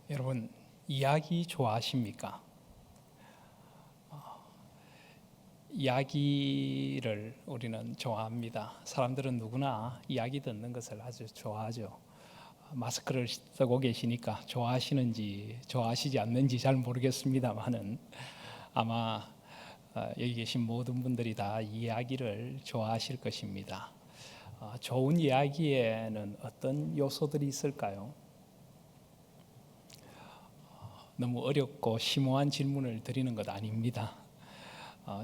여러분, 이야기 좋아하십니까? 이야기를 우리는 좋아합니다. 사람들은 누구나 이야기 듣는 것을 아주 좋아하죠. 마스크를 쓰고 계시니까 좋아하시는지 좋아하시지 않는지 잘 모르겠습니다만은 아마 여기 계신 모든 분들이 다 이야기를 좋아하실 것입니다. 좋은 이야기에는 어떤 요소들이 있을까요? 너무 어렵고 심오한 질문을 드리는 것 아닙니다.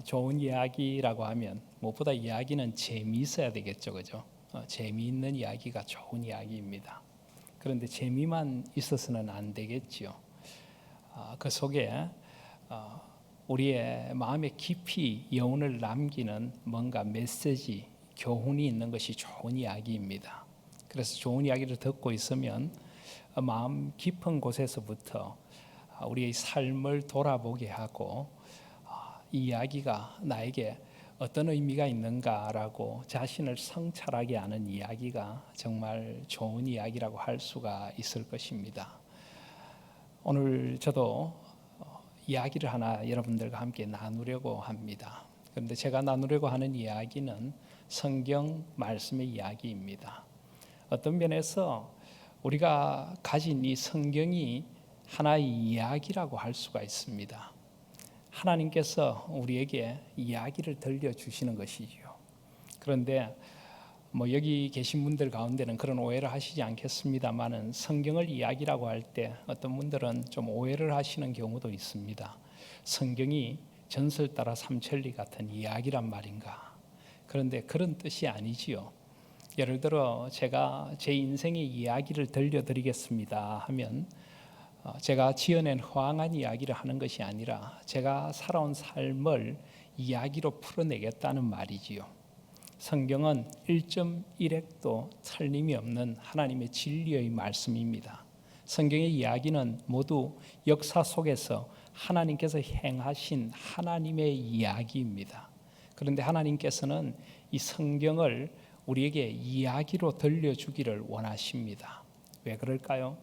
좋은 이야기라고 하면 무엇보다 이야기는 재미있어야 되겠죠, 그죠? 재미있는 이야기가 좋은 이야기입니다. 그런데 재미만 있어서는 안 되겠지요. 그 속에 우리의 마음에 깊이 여운을 남기는 뭔가 메시지, 교훈이 있는 것이 좋은 이야기입니다. 그래서 좋은 이야기를 듣고 있으면 마음 깊은 곳에서부터 우리의 삶을 돌아보게 하고 이 이야기가 나에게 어떤 의미가 있는가라고 자신을 성찰하게 하는 이야기가 정말 좋은 이야기라고 할 수가 있을 것입니다. 오늘 저도 이야기를 하나 여러분들과 함께 나누려고 합니다. 그런데 제가 나누려고 하는 이야기는 성경 말씀의 이야기입니다. 어떤 면에서 우리가 가진 이 성경이 하나의 이야기라고 할 수가 있습니다. 하나님께서 우리에게 이야기를 들려주시는 것이지요. 그런데 여기 계신 분들 가운데는 그런 오해를 하시지 않겠습니다만은 성경을 이야기라고 할 때 어떤 분들은 좀 오해를 하시는 경우도 있습니다. 성경이 전설 따라 삼천리 같은 이야기란 말인가? 그런데 그런 뜻이 아니지요. 예를 들어 제가 제 인생의 이야기를 들려드리겠습니다 하면 제가 지어낸 허황한 이야기를 하는 것이 아니라 제가 살아온 삶을 이야기로 풀어내겠다는 말이지요. 성경은 1.1획도 틀림이 없는 하나님의 진리의 말씀입니다. 성경의 이야기는 모두 역사 속에서 하나님께서 행하신 하나님의 이야기입니다. 그런데 하나님께서는 이 성경을 우리에게 이야기로 들려주기를 원하십니다. 왜 그럴까요?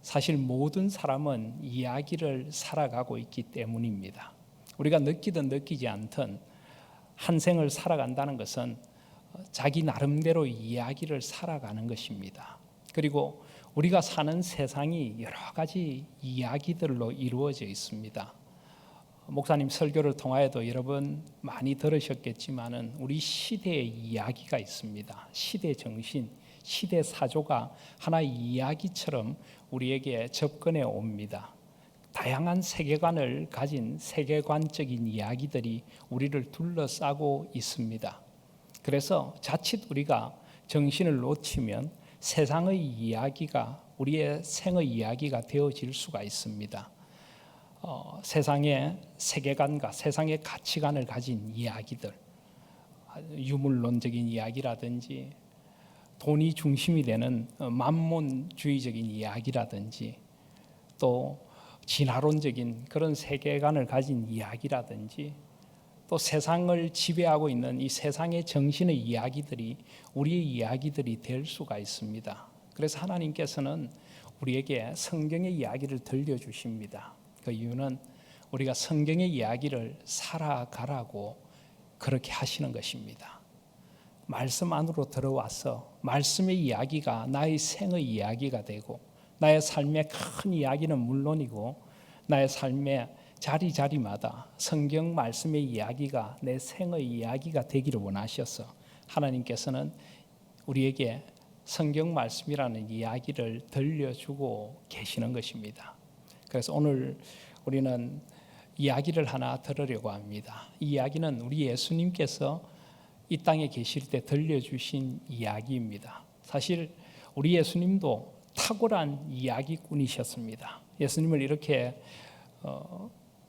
사실 모든 사람은 이야기를 살아가고 있기 때문입니다. 우리가 느끼든 느끼지 않든 한 생을 살아간다는 것은 자기 나름대로 이야기를 살아가는 것입니다. 그리고 우리가 사는 세상이 여러 가지 이야기들로 이루어져 있습니다. 목사님 설교를 통하여도 여러 번 많이 들으셨겠지만은 우리 시대의 이야기가 있습니다. 시대 정신, 시대 사조가 하나의 이야기처럼 우리에게 접근해 옵니다. 다양한 세계관을 가진 세계관적인 이야기들이 우리를 둘러싸고 있습니다. 그래서 자칫 우리가 정신을 놓치면 세상의 이야기가 우리의 생의 이야기가 되어질 수가 있습니다. 세상의 세계관과 세상의 가치관을 가진 이야기들, 유물론적인 이야기라든지 돈이 중심이 되는 만몬주의적인 이야기라든지 또 진화론적인 그런 세계관을 가진 이야기라든지 또 세상을 지배하고 있는 이 세상의 정신의 이야기들이 우리의 이야기들이 될 수가 있습니다. 그래서 하나님께서는 우리에게 성경의 이야기를 들려주십니다. 그 이유는 우리가 성경의 이야기를 살아가라고 그렇게 하시는 것입니다. 말씀 안으로 들어와서 말씀의 이야기가 나의 생의 이야기가 되고 나의 삶의 큰 이야기는 물론이고 나의 삶의 자리자리마다 성경 말씀의 이야기가 내 생의 이야기가 되기를 원하셔서 하나님께서는 우리에게 성경 말씀이라는 이야기를 들려주고 계시는 것입니다. 그래서 오늘 우리는 이야기를 하나 들으려고 합니다. 이 이야기는 우리 예수님께서 이 땅에 계실 때 들려주신 이야기입니다. 사실 우리 예수님도 탁월한 이야기꾼이셨습니다. 예수님을 이렇게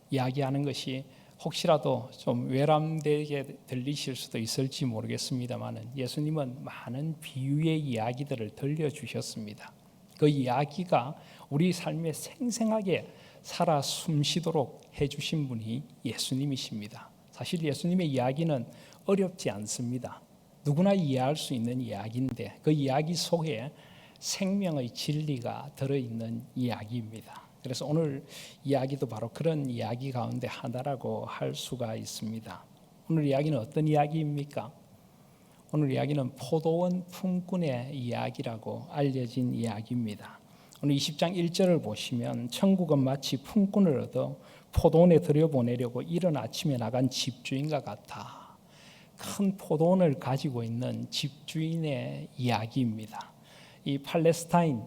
이야기하는 것이 혹시라도 좀 외람되게 들리실 수도 있을지 모르겠습니다만 예수님은 많은 비유의 이야기들을 들려주셨습니다. 그 이야기가 우리 삶에 생생하게 살아 숨쉬도록 해주신 분이 예수님이십니다. 사실 예수님의 이야기는 어렵지 않습니다. 누구나 이해할 수 있는 이야기인데 그 이야기 속에 생명의 진리가 들어있는 이야기입니다. 그래서 오늘 이야기도 바로 그런 이야기 가운데 하나라고 할 수가 있습니다. 오늘 이야기는 어떤 이야기입니까? 오늘 이야기는 포도원 품꾼의 이야기라고 알려진 이야기입니다. 오늘 20장 1절을 보시면 천국은 마치 품꾼을 얻어 포도원에 들여보내려고 이른 아침에 나간 집주인과 같아. 큰 포도원을 가지고 있는 집주인의 이야기입니다. 이 팔레스타인,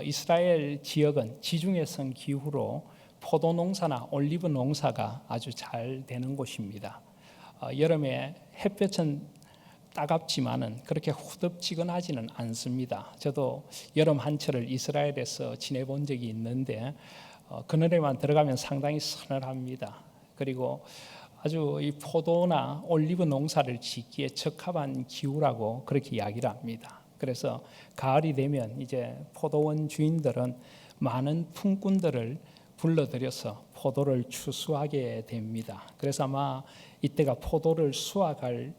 이스라엘 지역은 지중해성 기후로 포도 농사나 올리브 농사가 아주 잘 되는 곳입니다. 여름에 햇볕은 따갑지만은 그렇게 후덥지근하지는 않습니다. 저도 여름 한철을 이스라엘에서 지내본 적이 있는데 그늘에만 들어가면 상당히 서늘합니다. 그리고 아주 이 포도나 올리브 농사를 짓기에 적합한 기후라고 그렇게 이야기를 합니다. 그래서 가을이 되면 이제 포도원 주인들은 많은 품꾼들을 불러들여서 포도를 추수하게 됩니다. 그래서 아마 이때가 포도를 수확할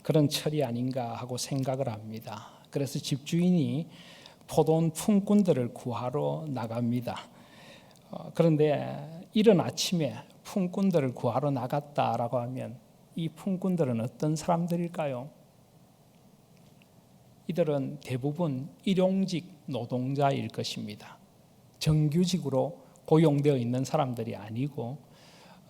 그런 철이 아닌가 하고 생각을 합니다. 그래서 집주인이 포도원 품꾼들을 구하러 나갑니다. 그런데 이른 아침에 품꾼들을 구하러 나갔다라고 하면 이 품꾼들은 어떤 사람들일까요? 이들은 대부분 일용직 노동자일 것입니다. 정규직으로 고용되어 있는 사람들이 아니고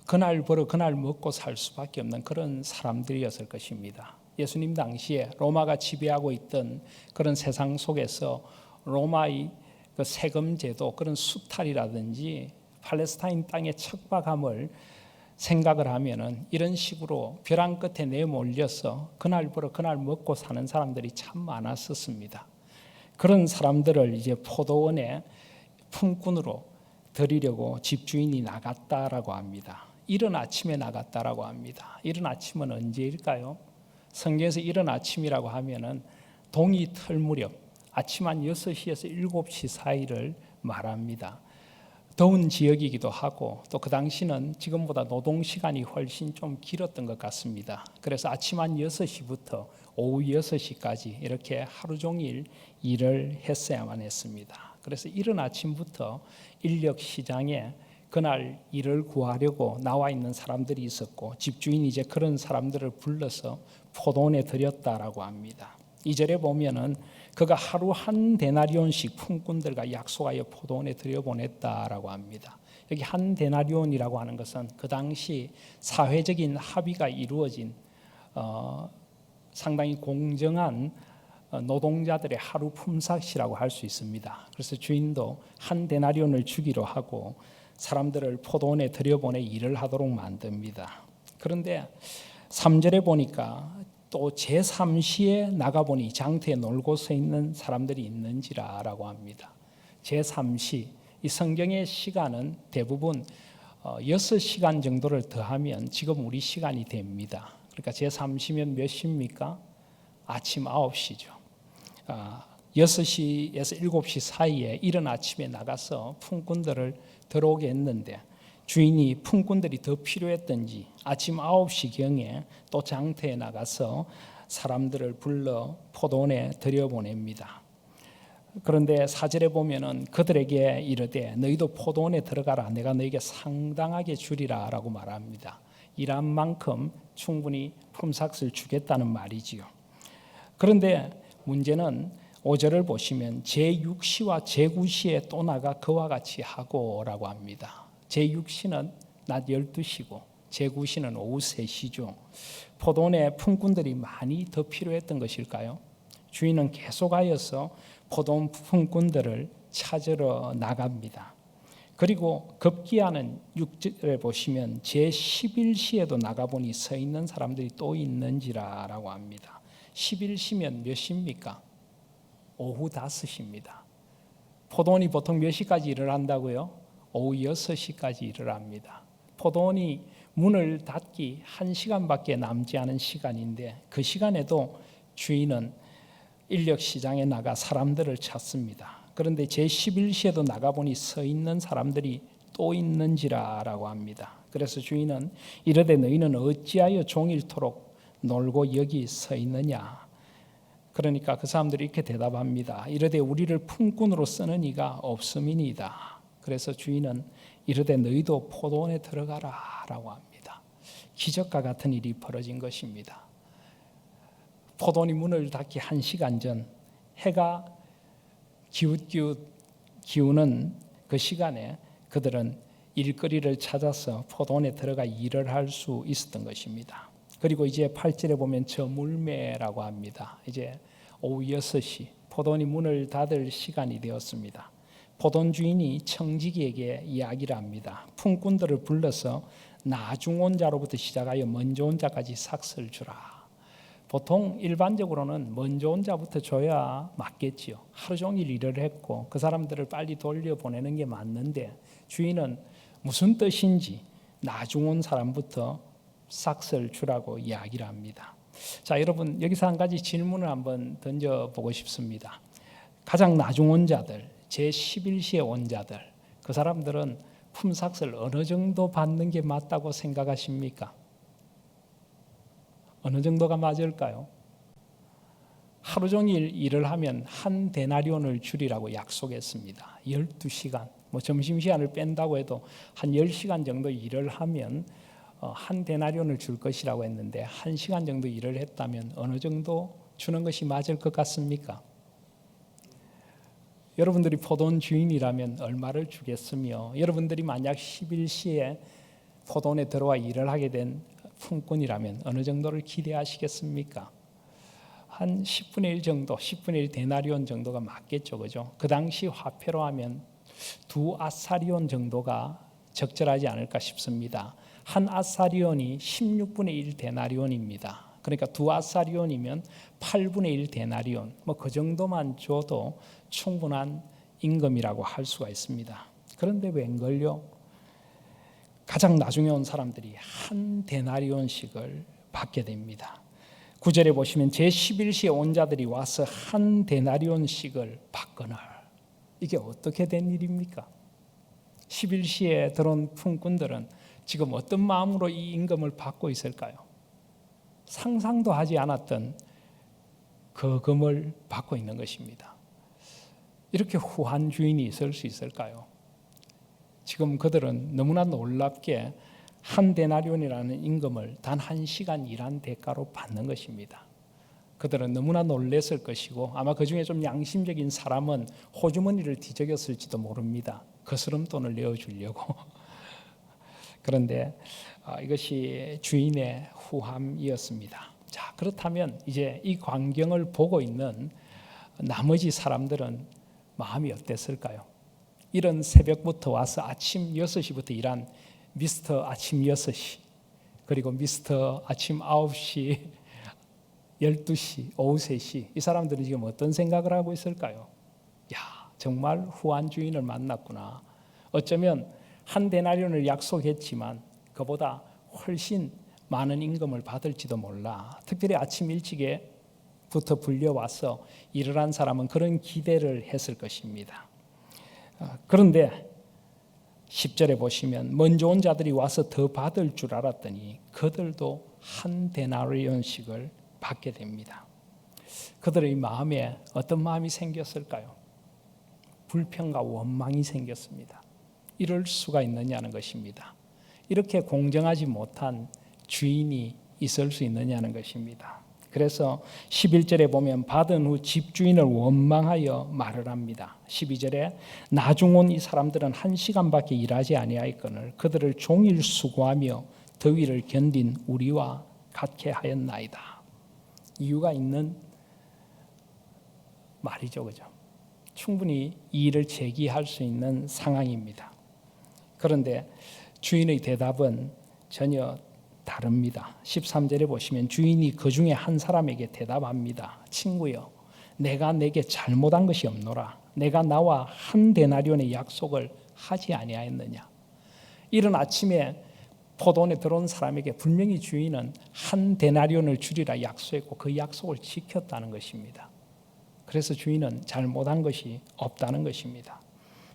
그날 벌어 그날 먹고 살 수밖에 없는 그런 사람들이었을 것입니다. 예수님 당시에 로마가 지배하고 있던 그런 세상 속에서 로마의 그 세금 제도, 그런 수탈이라든지 팔레스타인 땅의 척박함을 생각을 하면은 이런 식으로 벼랑 끝에 내몰려서 그날 벌어 그날 먹고 사는 사람들이 참 많았었습니다. 그런 사람들을 이제 포도원에 품꾼으로 드리려고 집주인이 나갔다라고 합니다. 이른 아침에 나갔다라고 합니다. 이른 아침은 언제일까요? 성경에서 이른 아침이라고 하면은 동이 틀 무렵 아침 한 6시에서 7시 사이를 말합니다. 더운 지역이기도 하고 또 그 당시는 지금보다 노동 시간이 훨씬 좀 길었던 것 같습니다. 그래서 아침 한 6시부터 오후 6시까지 이렇게 하루 종일 일을 했어야만 했습니다. 그래서 이른 아침부터 인력 시장에 그날 일을 구하려고 나와 있는 사람들이 있었고 집주인이 이제 그런 사람들을 불러서 포도원에 들였다라고 합니다. 2절에 보면은 그가 하루 한 데나리온씩 품꾼들과 약속하여 포도원에 들여보냈다라고 합니다. 여기 한 데나리온이라고 하는 것은 그 당시 사회적인 합의가 이루어진 상당히 공정한 노동자들의 하루 품삯이라고 할 수 있습니다. 그래서 주인도 한 데나리온을 주기로 하고 사람들을 포도원에 들여보내 일을 하도록 만듭니다. 그런데 3절에 보니까 또 제3시에 나가보니 장터에 놀고 서 있는 사람들이 있는지라라고 합니다. 제3시, 이 성경의 시간은 대부분 6시간 정도를 더하면 지금 우리 시간이 됩니다. 그러니까 제3시면 몇 시입니까? 아침 9시죠. 6시에서 7시 사이에 이른 아침에 나가서 품꾼들을 들어오게 했는데 주인이 품꾼들이 더 필요했던지 아침 9시경에 또 장터에 나가서 사람들을 불러 포도원에 들여보냅니다. 그런데 4절에 보면은 그들에게 이르되 너희도 포도원에 들어가라 내가 너희에게 상당하게 주리라 라고 말합니다. 일한 만큼 충분히 품삯을 주겠다는 말이지요. 그런데 문제는 5절을 보시면 제6시와 제9시에 또 나가 그와 같이 하고 라고 합니다. 제6시는 낮 12시고 제9시는 오후 3시죠. 포도원에 품꾼들이 많이 더 필요했던 것일까요? 주인은 계속하여서 포도원 품꾼들을 찾으러 나갑니다. 그리고 급기야는 6절에 보시면 제11시에도 나가보니 서 있는 사람들이 또 있는지라 라고 합니다. 11시면 몇 시입니까? 오후 5시입니다. 포도원이 보통 몇 시까지 일을 한다고요? 오후 6시까지 일을 합니다. 포도원이 문을 닫기 1시간밖에 남지 않은 시간인데 그 시간에도 주인은 인력시장에 나가 사람들을 찾습니다. 그런데 제11시에도 나가보니 서 있는 사람들이 또 있는지라 라고 합니다. 그래서 주인은 이르되 너희는 어찌하여 종일토록 놀고 여기 서 있느냐. 그러니까 그 사람들이 이렇게 대답합니다. 이르되 우리를 품꾼으로 쓰는 이가 없음이니이다. 그래서 주인은 이르되 너희도 포도원에 들어가라 라고 합니다. 기적과 같은 일이 벌어진 것입니다. 포도원이 문을 닫기 1시간 전, 해가 기웃기웃 기우는 그 시간에 그들은 일거리를 찾아서 포도원에 들어가 일을 할 수 있었던 것입니다. 그리고 이제 8절에 보면 저물매라고 합니다. 이제 오후 6시 포도원이 문을 닫을 시간이 되었습니다. 포도원 주인이 청지기에게 이야기를 합니다. 품꾼들을 불러서 나중 온 자로부터 시작하여 먼저 온 자까지 삭스를 주라. 보통 일반적으로는 먼저 온 자부터 줘야 맞겠지요. 하루 종일 일을 했고 그 사람들을 빨리 돌려보내는 게 맞는데 주인은 무슨 뜻인지 나중 온 사람부터 삭스를 주라고 이야기를 합니다. 자, 여러분 여기서 한 가지 질문을 한번 던져보고 싶습니다. 가장 나중 온 자들, 제11시에 온 자들, 그 사람들은 품삭스를 어느 정도 받는 게 맞다고 생각하십니까? 어느 정도가 맞을까요? 하루 종일 일을 하면 한 데나리온을 줄이라고 약속했습니다. 12시간, 점심시간을 뺀다고 해도 한 10시간 정도 일을 하면 한 데나리온을 줄 것이라고 했는데 1시간 정도 일을 했다면 어느 정도 주는 것이 맞을 것 같습니까? 여러분들이 포도원 주인이라면 얼마를 주겠으며 여러분들이 만약 11시에 포도원에 들어와 일을 하게 된 품꾼이라면 어느 정도를 기대하시겠습니까? 한 10분의 1 정도, 10분의 1 데나리온 정도가 맞겠죠, 그죠? 그 당시 화폐로 하면 2 아사리온 정도가 적절하지 않을까 싶습니다. 한 아사리온이 16분의 1 데나리온입니다. 그러니까 2 아사리온이면 8분의 1 데나리온, 그 정도만 줘도 충분한 임금이라고 할 수가 있습니다. 그런데 웬걸요? 가장 나중에 온 사람들이 한 데나리온씩을 받게 됩니다. 9절에 보시면 제11시에 온 자들이 와서 한 데나리온씩을 받거늘. 이게 어떻게 된 일입니까? 11시에 들어온 품꾼들은 지금 어떤 마음으로 이 임금을 받고 있을까요? 상상도 하지 않았던 그 금을 받고 있는 것입니다. 이렇게 후한 주인이 있을 수 있을까요? 지금 그들은 너무나 놀랍게 한 데나리온이라는 임금을 단 1시간 일한 대가로 받는 것입니다. 그들은 너무나 놀랐을 것이고 아마 그 중에 좀 양심적인 사람은 호주머니를 뒤적였을지도 모릅니다. 거스름돈을 내어주려고. 그런데 이것이 주인의 후함이었습니다. 자, 그렇다면 이제 이 광경을 보고 있는 나머지 사람들은 마음이 어땠을까요? 이런 새벽부터 와서 아침 6시부터 일한 미스터 아침 6시, 그리고 미스터 아침 9시, 12시, 오후 3시, 이 사람들은 지금 어떤 생각을 하고 있을까요? 야, 정말 후한 주인을 만났구나. 어쩌면 한 데나리온을 약속했지만 그보다 훨씬 많은 임금을 받을지도 몰라. 특별히 아침 일찍부터 불려와서 일을 한 사람은 그런 기대를 했을 것입니다. 그런데 10절에 보시면 먼저 온 자들이 와서 더 받을 줄 알았더니 그들도 한 데나리온씩을 받게 됩니다. 그들의 마음에 어떤 마음이 생겼을까요? 불평과 원망이 생겼습니다. 이럴 수가 있느냐는 것입니다. 이렇게 공정하지 못한 주인이 있을 수 있느냐는 것입니다. 그래서 11절에 보면 받은 후 집주인을 원망하여 말을 합니다. 12절에 나중 온 이 사람들은 1시간밖에 일하지 아니하였거늘 그들을 종일 수고하며 더위를 견딘 우리와 같게 하였나이다. 이유가 있는 말이죠, 그죠? 충분히 이 일을 제기할 수 있는 상황입니다. 그런데 주인의 대답은 전혀 다릅니다. 13절에 보시면 주인이 그 중에 한 사람에게 대답합니다. 친구여, 내가 내게 잘못한 것이 없노라. 내가 나와 한 데나리온의 약속을 하지 아니하였느냐. 이른 아침에 포도원에 들어온 사람에게 분명히 주인은 한 데나리온을 주리라 약속했고 그 약속을 지켰다는 것입니다. 그래서 주인은 잘못한 것이 없다는 것입니다.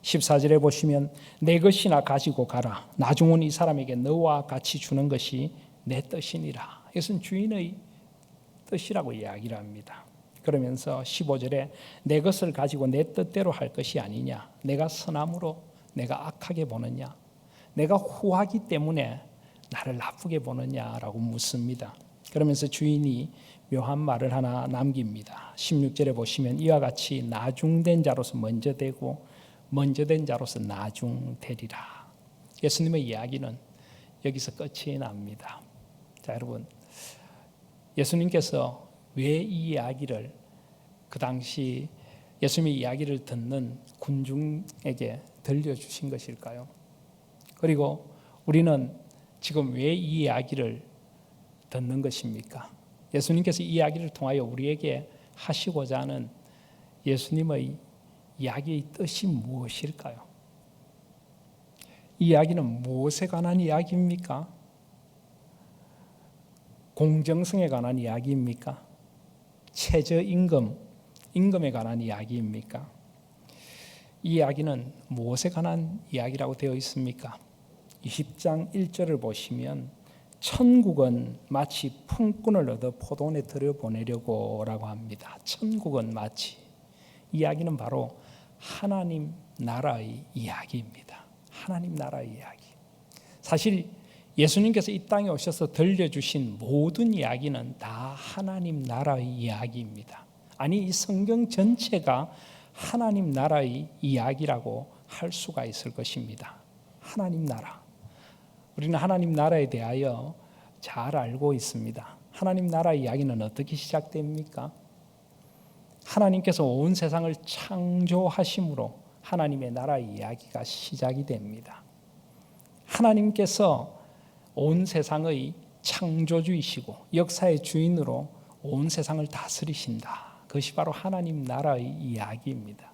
14절에 보시면 내 것이나 가지고 가라. 나중 온 이 사람에게 너와 같이 주는 것이 내 뜻이니라. 이것은 주인의 뜻이라고 이야기를 합니다. 그러면서 15절에 내 것을 가지고 내 뜻대로 할 것이 아니냐, 내가 선함으로 내가 악하게 보느냐, 내가 후하기 때문에 나를 나쁘게 보느냐라고 묻습니다. 그러면서 주인이 묘한 말을 하나 남깁니다. 16절에 보시면 이와 같이 나중된 자로서 먼저 되고 먼저 된 자로서 나중되리라. 예수님의 이야기는 여기서 끝이 납니다. 자, 여러분, 예수님께서 왜 이 이야기를 그 당시 예수님의 이야기를 듣는 군중에게 들려주신 것일까요? 그리고 우리는 지금 왜 이 이야기를 듣는 것입니까? 예수님께서 이 이야기를 통하여 우리에게 하시고자 하는 예수님의 이야기의 뜻이 무엇일까요? 이 이야기는 무엇에 관한 이야기입니까? 공정성에 관한 이야기입니까? 최저임금, 임금에 관한 이야기입니까? 이 이야기는 무엇에 관한 이야기라고 되어 있습니까? 20장 1절을 보시면 천국은 마치 품꾼을 얻어 포도원에 들여보내려고 라고 합니다. 천국은 마치, 이야기는 바로 하나님 나라의 이야기입니다. 하나님 나라의 이야기. 사실 예수님께서 이 땅에 오셔서 들려주신 모든 이야기는 다 하나님 나라의 이야기입니다. 아니, 이 성경 전체가 하나님 나라의 이야기라고 할 수가 있을 것입니다. 하나님 나라. 우리는 하나님 나라에 대하여 잘 알고 있습니다. 하나님 나라의 이야기는 어떻게 시작됩니까? 하나님께서 온 세상을 창조하심으로 하나님의 나라의 이야기가 시작이 됩니다. 하나님께서 온 세상의 창조주이시고 역사의 주인으로 온 세상을 다스리신다. 그것이 바로 하나님 나라의 이야기입니다.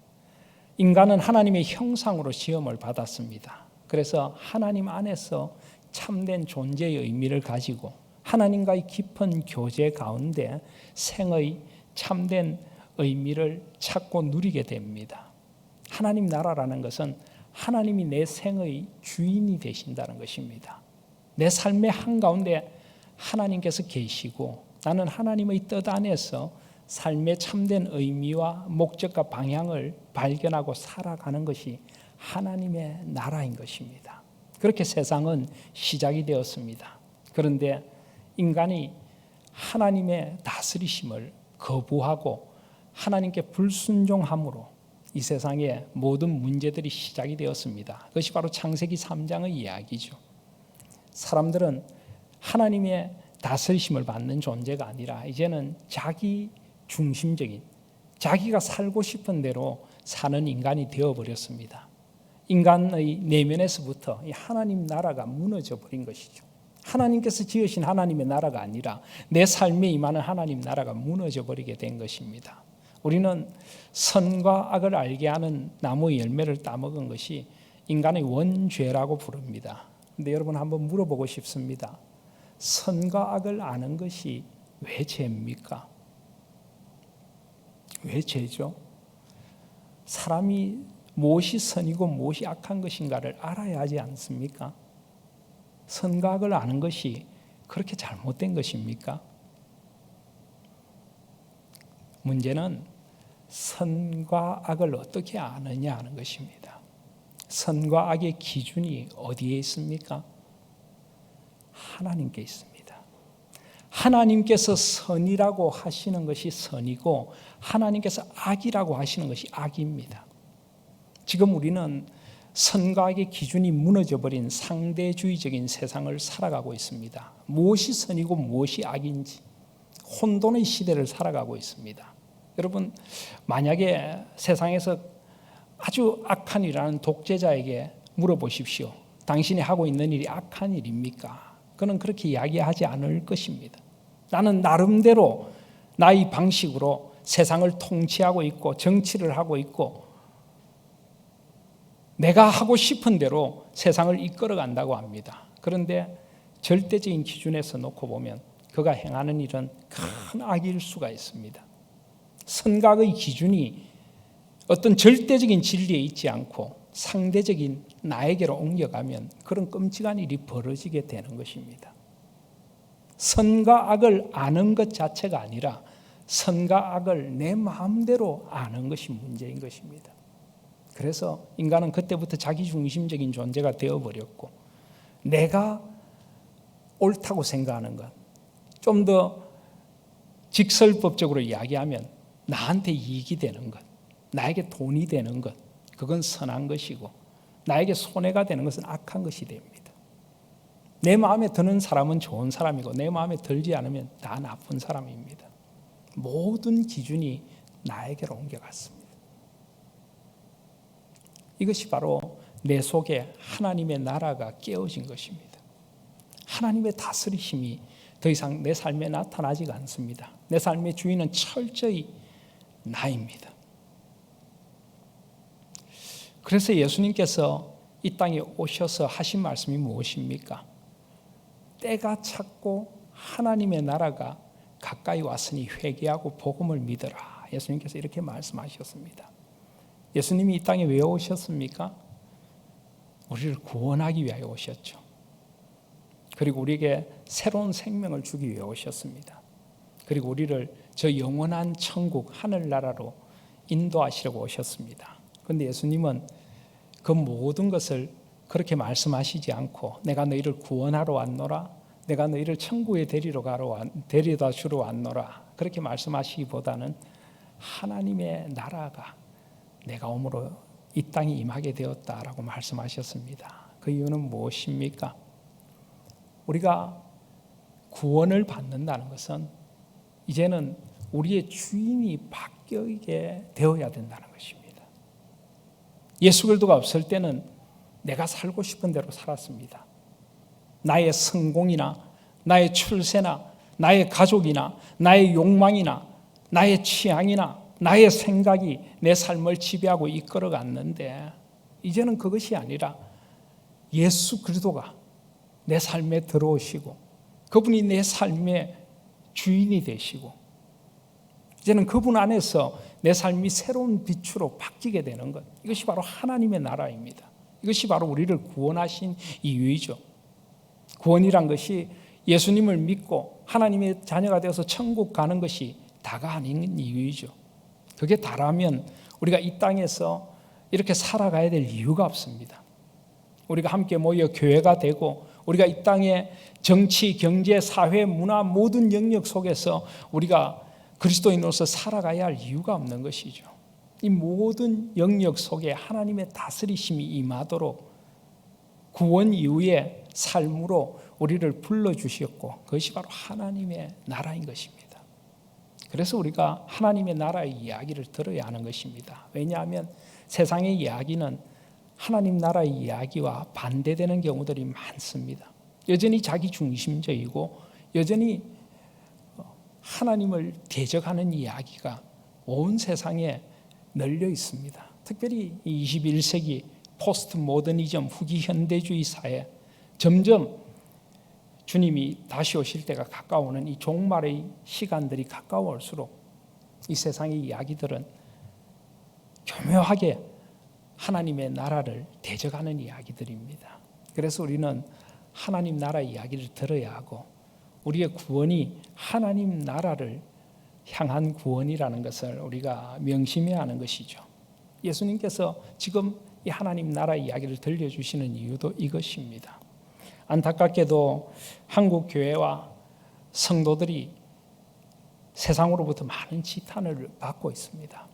인간은 하나님의 형상으로 시험을 받았습니다. 그래서 하나님 안에서 참된 존재의 의미를 가지고 하나님과의 깊은 교제 가운데 생의 참된 의미를 찾고 누리게 됩니다. 하나님 나라라는 것은 하나님이 내 생의 주인이 되신다는 것입니다. 내 삶의 한가운데 하나님께서 계시고 나는 하나님의 뜻 안에서 삶의 참된 의미와 목적과 방향을 발견하고 살아가는 것이 하나님의 나라인 것입니다. 그렇게 세상은 시작이 되었습니다. 그런데 인간이 하나님의 다스리심을 거부하고 하나님께 불순종함으로 이 세상의 모든 문제들이 시작이 되었습니다. 그것이 바로 창세기 3장의 이야기죠. 사람들은 하나님의 다스리심을 받는 존재가 아니라 이제는 자기 중심적인, 자기가 살고 싶은 대로 사는 인간이 되어버렸습니다. 인간의 내면에서부터 이 하나님 나라가 무너져 버린 것이죠. 하나님께서 지으신 하나님의 나라가 아니라 내 삶에 임하는 하나님 나라가 무너져 버리게 된 것입니다. 우리는 선과 악을 알게 하는 나무의 열매를 따먹은 것이 인간의 원죄라고 부릅니다. 그런데 여러분 한번 물어보고 싶습니다. 선과 악을 아는 것이 왜 죄입니까? 왜 죄죠? 사람이 무엇이 선이고 무엇이 악한 것인가를 알아야 하지 않습니까? 선과 악을 아는 것이 그렇게 잘못된 것입니까? 문제는 선과 악을 어떻게 아느냐 하는 것입니다. 선과 악의 기준이 어디에 있습니까? 하나님께 있습니다. 하나님께서 선이라고 하시는 것이 선이고 하나님께서 악이라고 하시는 것이 악입니다. 지금 우리는 선과 악의 기준이 무너져버린 상대주의적인 세상을 살아가고 있습니다. 무엇이 선이고 무엇이 악인지 혼돈의 시대를 살아가고 있습니다. 여러분, 만약에 세상에서 아주 악한 일이라는 독재자에게 물어보십시오. 당신이 하고 있는 일이 악한 일입니까? 그는 그렇게 이야기하지 않을 것입니다. 나는 나름대로 나의 방식으로 세상을 통치하고 있고 정치를 하고 있고 내가 하고 싶은 대로 세상을 이끌어간다고 합니다. 그런데 절대적인 기준에서 놓고 보면 그가 행하는 일은 큰 악일 수가 있습니다. 선각의 기준이 어떤 절대적인 진리에 있지 않고 상대적인 나에게로 옮겨가면 그런 끔찍한 일이 벌어지게 되는 것입니다. 선과 악을 아는 것 자체가 아니라 선과 악을 내 마음대로 아는 것이 문제인 것입니다. 그래서 인간은 그때부터 자기중심적인 존재가 되어버렸고, 내가 옳다고 생각하는 것, 좀 더 직설법적으로 이야기하면 나한테 이익이 되는 것, 나에게 돈이 되는 것, 그건 선한 것이고, 나에게 손해가 되는 것은 악한 것이 됩니다. 내 마음에 드는 사람은 좋은 사람이고, 내 마음에 들지 않으면 다 나쁜 사람입니다. 모든 기준이 나에게로 옮겨갔습니다. 이것이 바로 내 속에 하나님의 나라가 깨어진 것입니다. 하나님의 다스리심이 더 이상 내 삶에 나타나지가 않습니다. 내 삶의 주인은 철저히 나입니다. 그래서 예수님께서 이 땅에 오셔서 하신 말씀이 무엇입니까? 때가 찼고 하나님의 나라가 가까이 왔으니 회개하고 복음을 믿어라. 예수님께서 이렇게 말씀하셨습니다. 예수님이 이 땅에 왜 오셨습니까? 우리를 구원하기 위하여 오셨죠. 그리고 우리에게 새로운 생명을 주기 위해 오셨습니다. 그리고 우리를 저 영원한 천국 하늘나라로 인도하시려고 오셨습니다. 그런데 예수님은 그 모든 것을 그렇게 말씀하시지 않고, 내가 너희를 구원하러 왔노라, 내가 너희를 천국에 데려다 주러 왔노라, 그렇게 말씀하시기보다는 하나님의 나라가 내가 오므로 이 땅에 임하게 되었다라고 말씀하셨습니다. 그 이유는 무엇입니까? 우리가 구원을 받는다는 것은 이제는 우리의 주인이 바뀌게 되어야 된다는 것입니다. 예수 그리스도가 없을 때는 내가 살고 싶은 대로 살았습니다. 나의 성공이나 나의 출세나 나의 가족이나 나의 욕망이나 나의 취향이나 나의 생각이 내 삶을 지배하고 이끌어갔는데, 이제는 그것이 아니라 예수 그리스도가 내 삶에 들어오시고 그분이 내 삶의 주인이 되시고, 이제는 그분 안에서 내 삶이 새로운 빛으로 바뀌게 되는 것, 이것이 바로 하나님의 나라입니다. 이것이 바로 우리를 구원하신 이유이죠. 구원이란 것이 예수님을 믿고 하나님의 자녀가 되어서 천국 가는 것이 다가 아닌 이유이죠. 그게 다라면 우리가 이 땅에서 이렇게 살아가야 될 이유가 없습니다. 우리가 함께 모여 교회가 되고, 우리가 이 땅에 정치, 경제, 사회, 문화 모든 영역 속에서 우리가 그리스도인으로서 살아가야 할 이유가 없는 것이죠. 이 모든 영역 속에 하나님의 다스리심이 임하도록 구원 이후의 삶으로 우리를 불러주셨고, 그것이 바로 하나님의 나라인 것입니다. 그래서 우리가 하나님의 나라의 이야기를 들어야 하는 것입니다. 왜냐하면 세상의 이야기는 하나님 나라의 이야기와 반대되는 경우들이 많습니다. 여전히 자기 중심적이고 여전히 하나님을 대적하는 이야기가 온 세상에 널려 있습니다. 특별히 21세기 포스트 모더니즘 후기 현대주의 사회, 점점 주님이 다시 오실 때가 가까워오는 이 종말의 시간들이 가까워올수록 이 세상의 이야기들은 교묘하게 하나님의 나라를 대적하는 이야기들입니다. 그래서 우리는 하나님 나라 이야기를 들어야 하고, 우리의 구원이 하나님 나라를 향한 구원이라는 것을 우리가 명심해야 하는 것이죠. 예수님께서 지금 이 하나님 나라 이야기를 들려주시는 이유도 이것입니다. 안타깝게도 한국 교회와 성도들이 세상으로부터 많은 지탄을 받고 있습니다.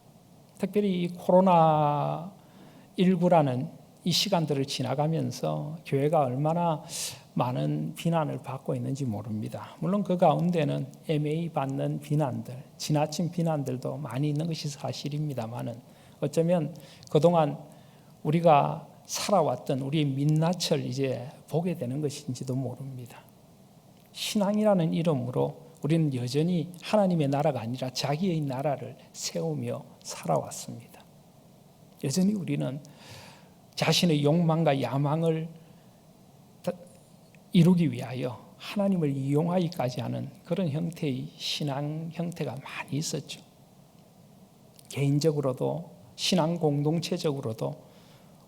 특별히 이 코로나19라는 이 시간들을 지나가면서 교회가 얼마나 많은 비난을 받고 있는지 모릅니다. 물론 그 가운데는 애매히 받는 비난들, 지나친 비난들도 많이 있는 것이 사실입니다만은, 어쩌면 그동안 우리가 살아왔던 우리의 민낯을 이제 보게 되는 것인지도 모릅니다. 신앙이라는 이름으로 우리는 여전히 하나님의 나라가 아니라 자기의 나라를 세우며 살아왔습니다. 여전히 우리는 자신의 욕망과 야망을 이루기 위하여 하나님을 이용하기까지 하는 그런 형태의 신앙 형태가 많이 있었죠. 개인적으로도 신앙 공동체적으로도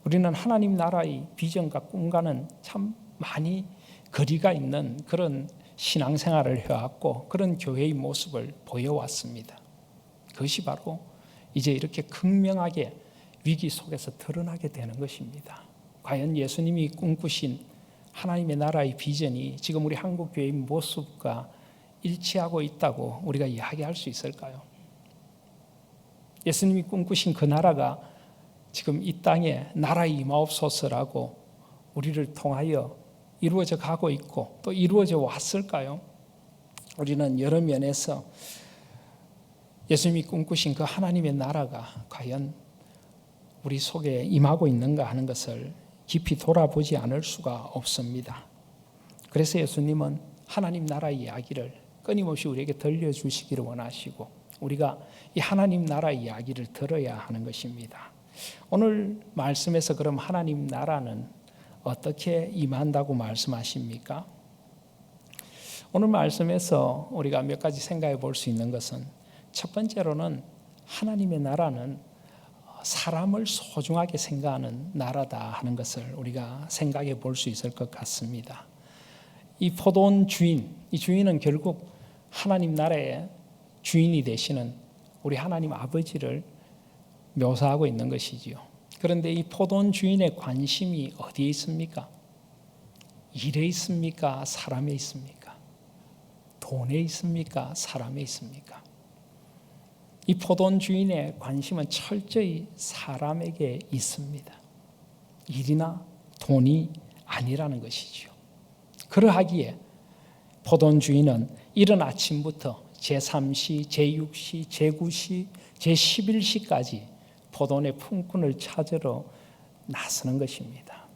우리는 하나님 나라의 비전과 꿈과는 참 많이 거리가 있는 그런 신앙생활을 해왔고 그런 교회의 모습을 보여왔습니다. 그것이 바로 이제 이렇게 극명하게 위기 속에서 드러나게 되는 것입니다. 과연 예수님이 꿈꾸신 하나님의 나라의 비전이 지금 우리 한국교회의 모습과 일치하고 있다고 우리가 이야기할 수 있을까요? 예수님이 꿈꾸신 그 나라가 지금 이 땅에 나라의 임하옵소서라고 우리를 통하여 이루어져 가고 있고 또 이루어져 왔을까요? 우리는 여러 면에서 예수님이 꿈꾸신 그 하나님의 나라가 과연 우리 속에 임하고 있는가 하는 것을 깊이 돌아보지 않을 수가 없습니다. 그래서 예수님은 하나님 나라의 이야기를 끊임없이 우리에게 들려주시기를 원하시고 우리가 이 하나님 나라의 이야기를 들어야 하는 것입니다. 오늘 말씀에서 그럼 하나님 나라는 어떻게 임한다고 말씀하십니까? 오늘 말씀에서 우리가 몇 가지 생각해 볼 수 있는 것은 첫 번째로는 하나님의 나라는 사람을 소중하게 생각하는 나라다 하는 것을 우리가 생각해 볼 수 있을 것 같습니다. 이 포도원 주인, 이 주인은 결국 하나님 나라의 주인이 되시는 우리 하나님 아버지를 묘사하고 있는 것이지요. 그런데 이 포도원 주인의 관심이 어디에 있습니까? 일에 있습니까? 사람에 있습니까? 돈에 있습니까? 사람에 있습니까? 이 포도원 주인의 관심은 철저히 사람에게 있습니다. 일이나 돈이 아니라는 것이죠. 그러하기에 포도원 주인은 이른 아침부터 제3시, 제6시, 제9시, 제11시까지 포도원의 품꾼을 찾으러 나서는 것입니다.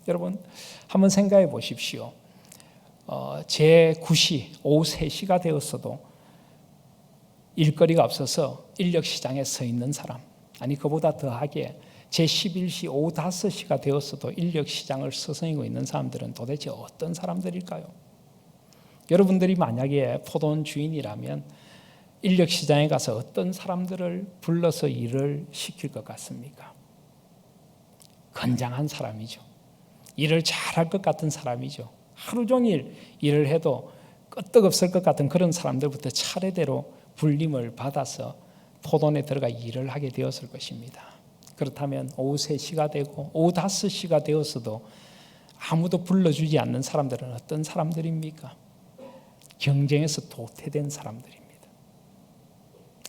여러분 한번 생각해 보십시오. 제9시, 오후 3시가 되었어도 일거리가 없어서 인력시장에 서 있는 사람, 아니 그보다 더하게 제11시, 오후 5시가 되었어도 인력시장을 서성이고 있는 사람들은 도대체 어떤 사람들일까요? 여러분들이 만약에 포도원 주인이라면 인력시장에 가서 어떤 사람들을 불러서 일을 시킬 것 같습니까? 건장한 사람이죠. 일을 잘할 것 같은 사람이죠. 하루 종일 일을 해도 끄떡없을 것 같은 그런 사람들부터 차례대로 불림을 받아서 포도원에 들어가 일을 하게 되었을 것입니다. 그렇다면 오후 3시가 되고 오후 5시가 되었어도 아무도 불러주지 않는 사람들은 어떤 사람들입니까? 경쟁에서 도태된 사람들입니다.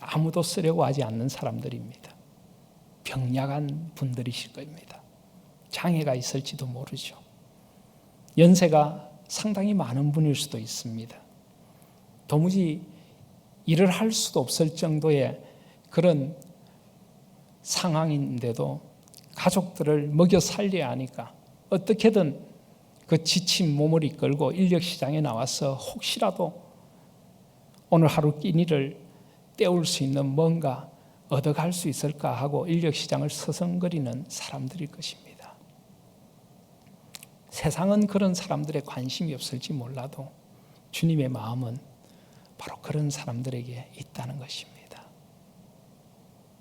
아무도 쓰려고 하지 않는 사람들입니다. 병약한 분들이실 겁니다. 장애가 있을지도 모르죠. 연세가 상당히 많은 분일 수도 있습니다. 도무지 일을 할 수도 없을 정도의 그런 상황인데도 가족들을 먹여 살려야 하니까 어떻게든 그 지친 몸을 이끌고 인력시장에 나와서 혹시라도 오늘 하루 끼니를 때울 수 있는 뭔가 얻어갈 수 있을까 하고 인력시장을 서성거리는 사람들일 것입니다. 세상은 그런 사람들의 관심이 없을지 몰라도 주님의 마음은 바로 그런 사람들에게 있다는 것입니다.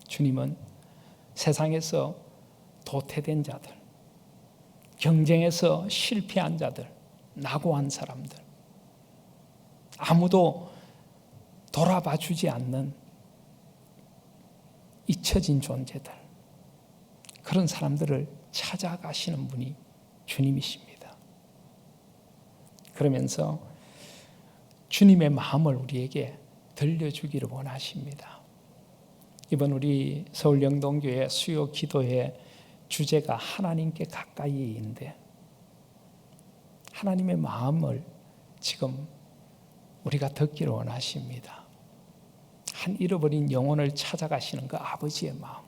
주님은 세상에서 도태된 자들, 경쟁에서 실패한 자들, 낙오한 사람들, 아무도 돌아봐 주지 않는 잊혀진 존재들, 그런 사람들을 찾아가시는 분이 주님이십니다. 그러면서 주님의 마음을 우리에게 들려주기를 원하십니다. 이번 우리 서울영동교회 수요 기도회 주제가 하나님께 가까이인데 하나님의 마음을 지금 우리가 듣기를 원하십니다. 한 잃어버린 영혼을 찾아가시는 그 아버지의 마음.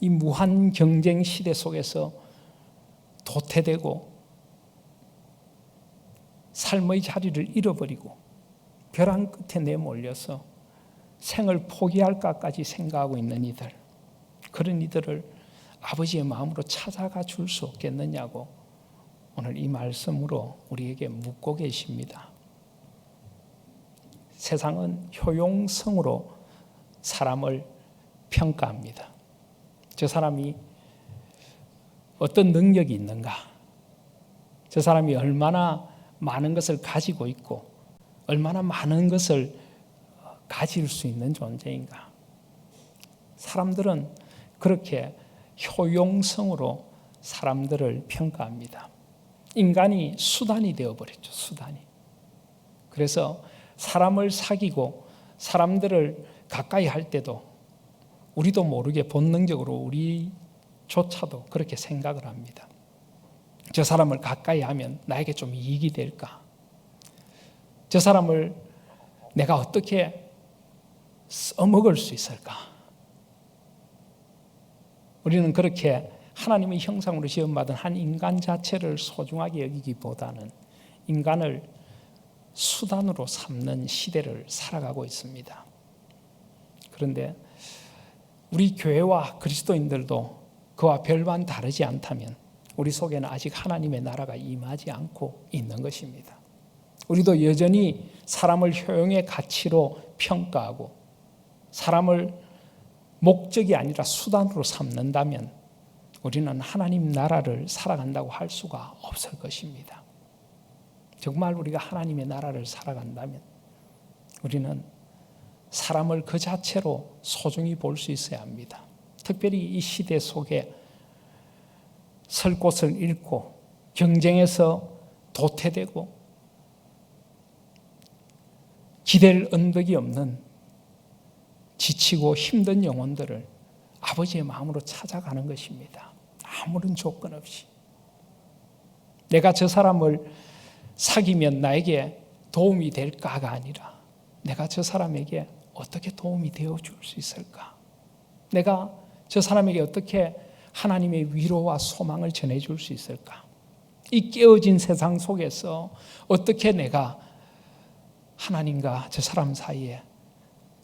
이 무한 경쟁 시대 속에서 도태되고 삶의 자리를 잃어버리고 벼랑 끝에 내몰려서 생을 포기할까까지 생각하고 있는 이들, 그런 이들을 아버지의 마음으로 찾아가 줄 수 없겠느냐고 오늘 이 말씀으로 우리에게 묻고 계십니다. 세상은 효용성으로 사람을 평가합니다. 저 사람이 어떤 능력이 있는가? 저 사람이 얼마나 많은 것을 가지고 있고 얼마나 많은 것을 가질 수 있는 존재인가. 사람들은 그렇게 효용성으로 사람들을 평가합니다. 인간이 수단이 되어버렸죠. 수단이. 그래서 사람을 사귀고 사람들을 가까이 할 때도 우리도 모르게 본능적으로 우리조차도 그렇게 생각을 합니다. 저 사람을 가까이 하면 나에게 좀 이익이 될까? 저 사람을 내가 어떻게 써먹을 수 있을까? 우리는 그렇게 하나님의 형상으로 지음받은 한 인간 자체를 소중하게 여기기보다는 인간을 수단으로 삼는 시대를 살아가고 있습니다. 그런데 우리 교회와 그리스도인들도 그와 별반 다르지 않다면 우리 속에는 아직 하나님의 나라가 임하지 않고 있는 것입니다. 우리도 여전히 사람을 효용의 가치로 평가하고 사람을 목적이 아니라 수단으로 삼는다면 우리는 하나님 나라를 살아간다고 할 수가 없을 것입니다. 정말 우리가 하나님의 나라를 살아간다면 우리는 사람을 그 자체로 소중히 볼 수 있어야 합니다. 특별히 이 시대 속에 설 곳을 잃고 경쟁에서 도태되고 기댈 언덕이 없는 지치고 힘든 영혼들을 아버지의 마음으로 찾아가는 것입니다. 아무런 조건 없이. 내가 저 사람을 사귀면 나에게 도움이 될까가 아니라 내가 저 사람에게 어떻게 도움이 되어줄 수 있을까? 내가 저 사람에게 어떻게 하나님의 위로와 소망을 전해줄 수 있을까? 이 깨어진 세상 속에서 어떻게 내가 하나님과 저 사람 사이에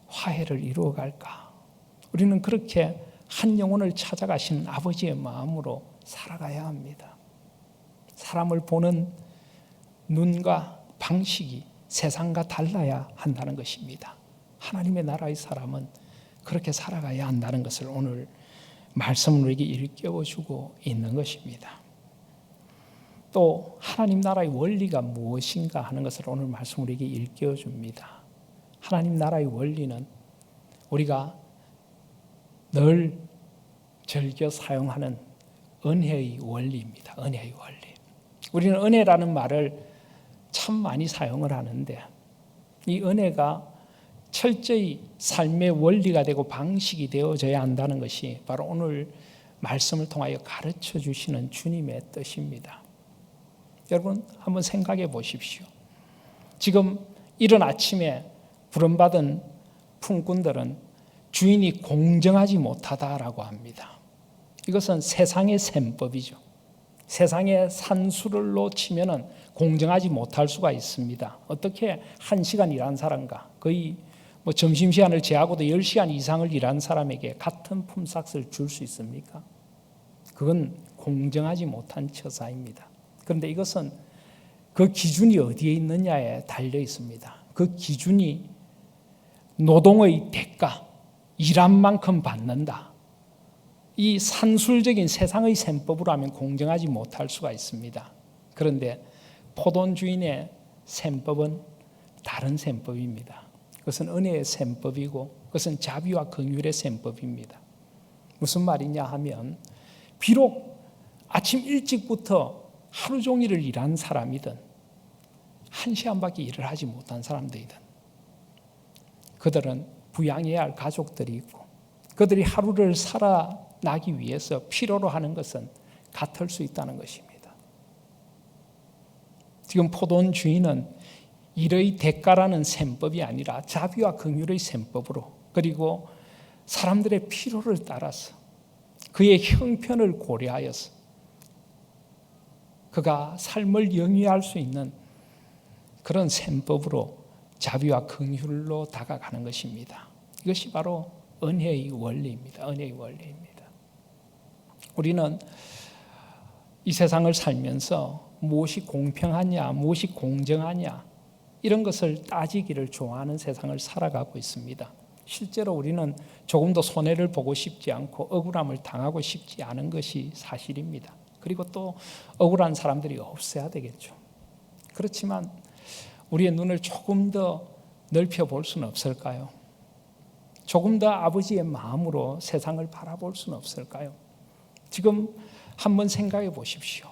화해를 이루어갈까? 우리는 그렇게 한 영혼을 찾아가시는 아버지의 마음으로 살아가야 합니다. 사람을 보는 눈과 방식이 세상과 달라야 한다는 것입니다. 하나님의 나라의 사람은 그렇게 살아가야 한다는 것을 오늘 말씀으로 우리에게 일깨워주고 있는 것입니다. 또 하나님 나라의 원리가 무엇인가 하는 것을 오늘 말씀으로 우리에게 일깨워줍니다. 하나님 나라의 원리는 우리가 늘 즐겨 사용하는 은혜의 원리입니다. 은혜의 원리. 우리는 은혜라는 말을 참 많이 사용을 하는데 이 은혜가 철저히 삶의 원리가 되고 방식이 되어져야 한다는 것이 바로 오늘 말씀을 통하여 가르쳐 주시는 주님의 뜻입니다. 여러분 한번 생각해 보십시오. 지금 이른 아침에 부름받은 품꾼들은 주인이 공정하지 못하다라고 합니다. 이것은 세상의 셈법이죠. 세상의 산수를로 치면은 공정하지 못할 수가 있습니다. 어떻게 1시간 일한 사람과 거의 점심시간을 제하고도 10시간 이상을 일한 사람에게 같은 품삯을 줄 수 있습니까? 그건 공정하지 못한 처사입니다. 그런데 이것은 그 기준이 어디에 있느냐에 달려 있습니다. 그 기준이 노동의 대가, 일한 만큼 받는다. 이 산술적인 세상의 셈법으로 하면 공정하지 못할 수가 있습니다. 그런데 포돈 주인의 셈법은 다른 셈법입니다. 그것은 은혜의 셈법이고 그것은 자비와 긍휼의 셈법입니다. 무슨 말이냐 하면 비록 아침 일찍부터 하루 종일을 일한 사람이든 1시간밖에 일을 하지 못한 사람들이든 그들은 부양해야 할 가족들이 있고 그들이 하루를 살아나기 위해서 필요로 하는 것은 같을 수 있다는 것입니다. 지금 포도원 주인은 일의 대가라는 셈법이 아니라 자비와 긍휼의 셈법으로 그리고 사람들의 필요를 따라서 그의 형편을 고려하여서 그가 삶을 영위할 수 있는 그런 셈법으로 자비와 긍휼로 다가가는 것입니다. 이것이 바로 은혜의 원리입니다. 은혜의 원리입니다. 우리는 이 세상을 살면서 무엇이 공평하냐, 무엇이 공정하냐 이런 것을 따지기를 좋아하는 세상을 살아가고 있습니다. 실제로 우리는 조금도 손해를 보고 싶지 않고 억울함을 당하고 싶지 않은 것이 사실입니다. 그리고 또 억울한 사람들이 없어야 되겠죠. 그렇지만 우리의 눈을 조금 더 넓혀 볼 수는 없을까요? 조금 더 아버지의 마음으로 세상을 바라볼 수는 없을까요? 지금 한번 생각해 보십시오.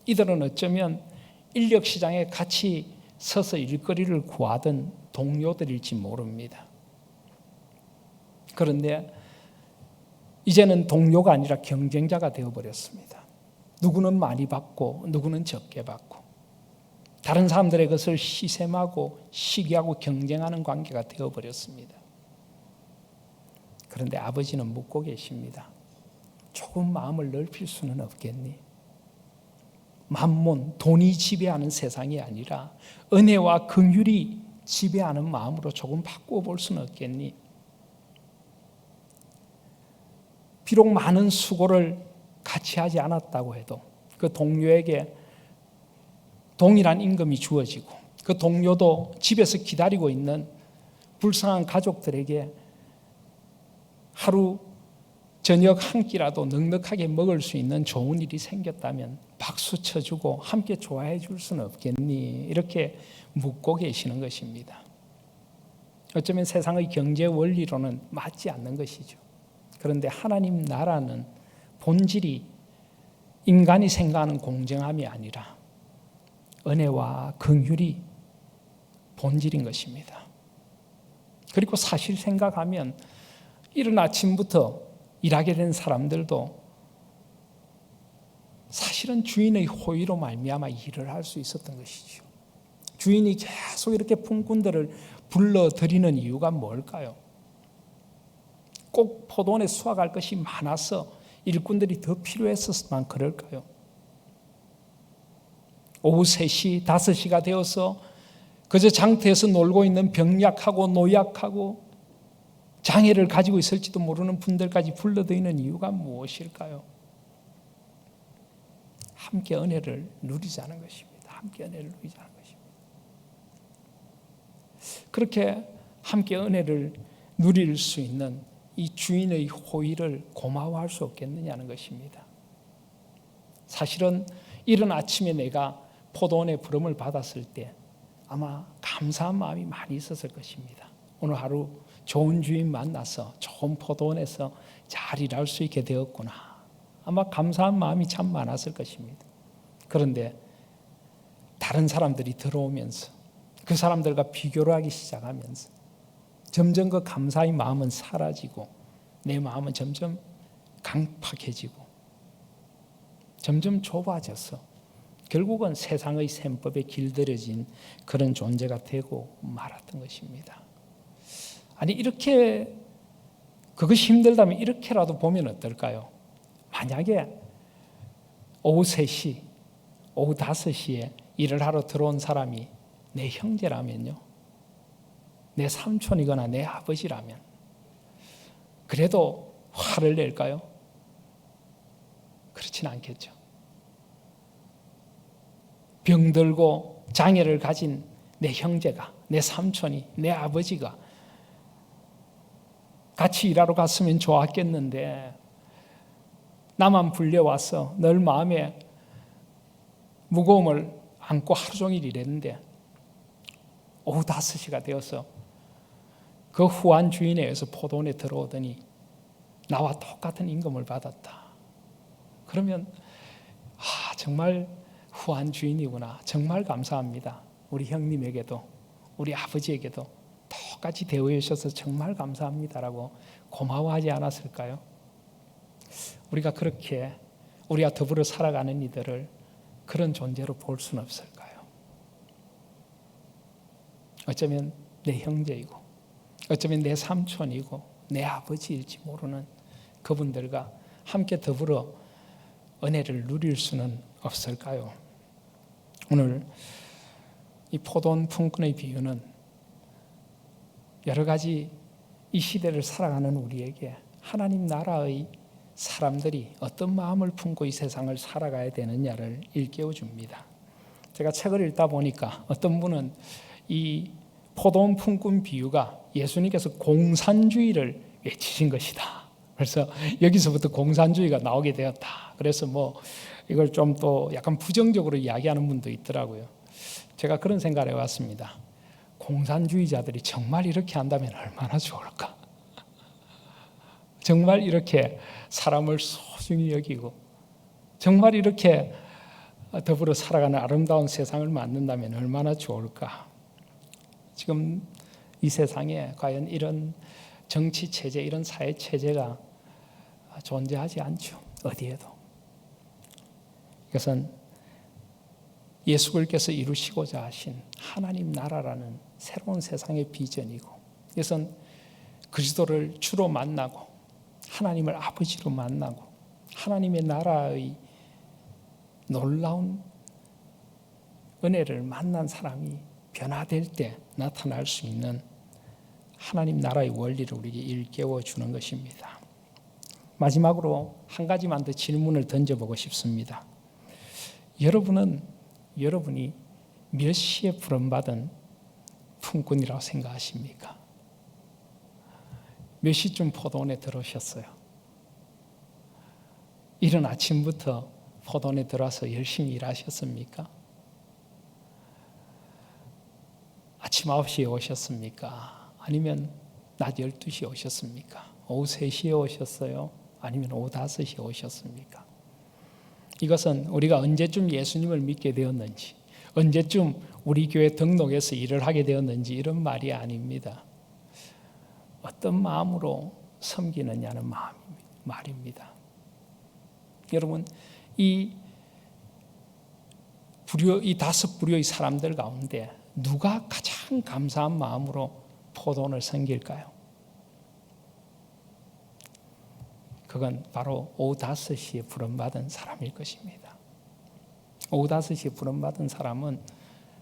이들은 어쩌면 인력 시장에 같이 서서 일거리를 구하던 동료들일지 모릅니다. 그런데 이제는 동료가 아니라 경쟁자가 되어버렸습니다. 누구는 많이 받고 누구는 적게 받고 다른 사람들의 것을 시샘하고 시기하고 경쟁하는 관계가 되어버렸습니다. 그런데 아버지는 묻고 계십니다. 조금 마음을 넓힐 수는 없겠니? 만몬, 돈이 지배하는 세상이 아니라 은혜와 긍휼이 지배하는 마음으로 조금 바꾸어 볼 수는 없겠니? 비록 많은 수고를 같이 하지 않았다고 해도 그 동료에게 동일한 임금이 주어지고 그 동료도 집에서 기다리고 있는 불쌍한 가족들에게 하루 저녁 한 끼라도 넉넉하게 먹을 수 있는 좋은 일이 생겼다면 박수 쳐주고 함께 좋아해 줄 수는 없겠니? 이렇게 묻고 계시는 것입니다. 어쩌면 세상의 경제 원리로는 맞지 않는 것이죠. 그런데 하나님 나라는 본질이 인간이 생각하는 공정함이 아니라 은혜와 긍휼이 본질인 것입니다. 그리고 사실 생각하면 이른 아침부터 일하게 된 사람들도 사실은 주인의 호의로 말미암아 일을 할 수 있었던 것이죠. 주인이 계속 이렇게 품꾼들을 불러들이는 이유가 뭘까요? 꼭 포도원에 수확할 것이 많아서 일꾼들이 더 필요했었만 그럴까요? 오후 3시, 5시가 되어서 그저 장터에서 놀고 있는 병약하고 노약하고 장애를 가지고 있을지도 모르는 분들까지 불러들이는 이유가 무엇일까요? 함께 은혜를 누리자는 것입니다. 함께 은혜를 누리자는 것입니다. 그렇게 함께 은혜를 누릴 수 있는 이 주인의 호의를 고마워할 수 없겠느냐는 것입니다. 사실은 이른 아침에 내가 포도원의 부름을 받았을 때 아마 감사한 마음이 많이 있었을 것입니다. 오늘 하루 좋은 주인 만나서 좋은 포도원에서 잘 일할 수 있게 되었구나. 아마 감사한 마음이 참 많았을 것입니다. 그런데 다른 사람들이 들어오면서 그 사람들과 비교를 하기 시작하면서 점점 그 감사의 마음은 사라지고 내 마음은 점점 강팍해지고 점점 좁아져서 결국은 세상의 셈법에 길들여진 그런 존재가 되고 말았던 것입니다. 아니 이렇게 그것이 힘들다면 이렇게라도 보면 어떨까요? 만약에 오후 3시, 오후 5시에 일을 하러 들어온 사람이 내 형제라면요. 내 삼촌이거나 내 아버지라면 그래도 화를 낼까요? 그렇진 않겠죠. 병들고 장애를 가진 내 형제가, 내 삼촌이, 내 아버지가 같이 일하러 갔으면 좋았겠는데 나만 불려와서 늘 마음에 무거움을 안고 하루 종일 일했는데 오후 5시가 되어서 그 후한 주인에 의해서 포도원에 들어오더니 나와 똑같은 임금을 받았다. 그러면 정말 후한 주인이구나. 정말 감사합니다. 우리 형님에게도 우리 아버지에게도 똑같이 대우해 주셔서 정말 감사합니다라고 고마워하지 않았을까요? 우리가 그렇게 우리가 더불어 살아가는 이들을 그런 존재로 볼 수는 없을까요? 어쩌면 내 형제이고 어쩌면 내 삼촌이고 내 아버지일지 모르는 그분들과 함께 더불어 은혜를 누릴 수는 없을까요? 오늘 이 포도원 품꾼의 비유는 여러 가지 이 시대를 살아가는 우리에게 하나님 나라의 사람들이 어떤 마음을 품고 이 세상을 살아가야 되느냐를 일깨워 줍니다. 제가 책을 읽다 보니까 어떤 분은 이 포도원 품꾼 비유가 예수님께서 공산주의를 외치신 것이다. 그래서 여기서부터 공산주의가 나오게 되었다. 그래서 이걸 좀 또 약간 부정적으로 이야기하는 분도 있더라고요. 제가 그런 생각을 해왔습니다. 공산주의자들이 정말 이렇게 한다면 얼마나 좋을까? 정말 이렇게 사람을 소중히 여기고 정말 이렇게 더불어 살아가는 아름다운 세상을 만든다면 얼마나 좋을까? 지금 이 세상에 과연 이런 정치 체제, 이런 사회 체제가 존재하지 않죠. 어디에도. 이것은 예수 그리스도께서 이루시고자 하신 하나님 나라라는 새로운 세상의 비전이고, 이것은 그리스도를 주로 만나고 하나님을 아버지로 만나고 하나님의 나라의 놀라운 은혜를 만난 사람이 변화될 때 나타날 수 있는 하나님 나라의 원리를 우리에게 일깨워 주는 것입니다. 마지막으로 한 가지만 더 질문을 던져보고 싶습니다. 여러분이 몇 시에 부름받은 품꾼이라고 생각하십니까? 몇 시쯤 포도원에 들어오셨어요? 이른 아침부터 포도원에 들어와서 열심히 일하셨습니까? 아침 9시에 오셨습니까? 아니면 낮 12시에 오셨습니까? 오후 3시에 오셨어요? 아니면 오후 5시에 오셨습니까? 이것은 우리가 언제쯤 예수님을 믿게 되었는지, 언제쯤 우리 교회 등록해서 일을 하게 되었는지 이런 말이 아닙니다. 어떤 마음으로 섬기느냐는 말입니다. 여러분, 이 5 부류의 사람들 가운데 누가 가장 감사한 마음으로 포도원을 섬길까요? 그건 바로 오후 5시에 부름받은 사람일 것입니다. 오후 5시에 부름받은 사람은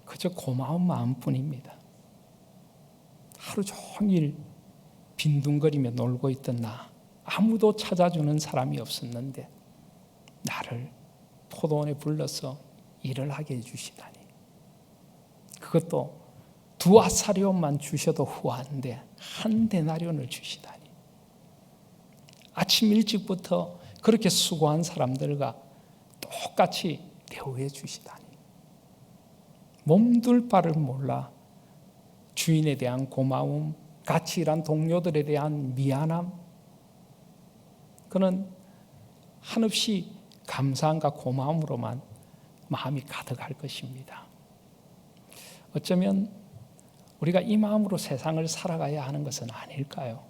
그저 고마운 마음뿐입니다. 하루 종일 빈둥거리며 놀고 있던 나, 아무도 찾아주는 사람이 없었는데 나를 포도원에 불러서 일을 하게 해주시다니, 그것도 2 아사리온만 주셔도 후한데 1 데나리온을 주시다니, 아침 일찍부터 그렇게 수고한 사람들과 똑같이 대우해 주시다니, 몸둘 바를 몰라 주인에 대한 고마움, 같이 일한 동료들에 대한 미안함, 그는 한없이 감사함과 고마움으로만 마음이 가득할 것입니다. 어쩌면 우리가 이 마음으로 세상을 살아가야 하는 것은 아닐까요?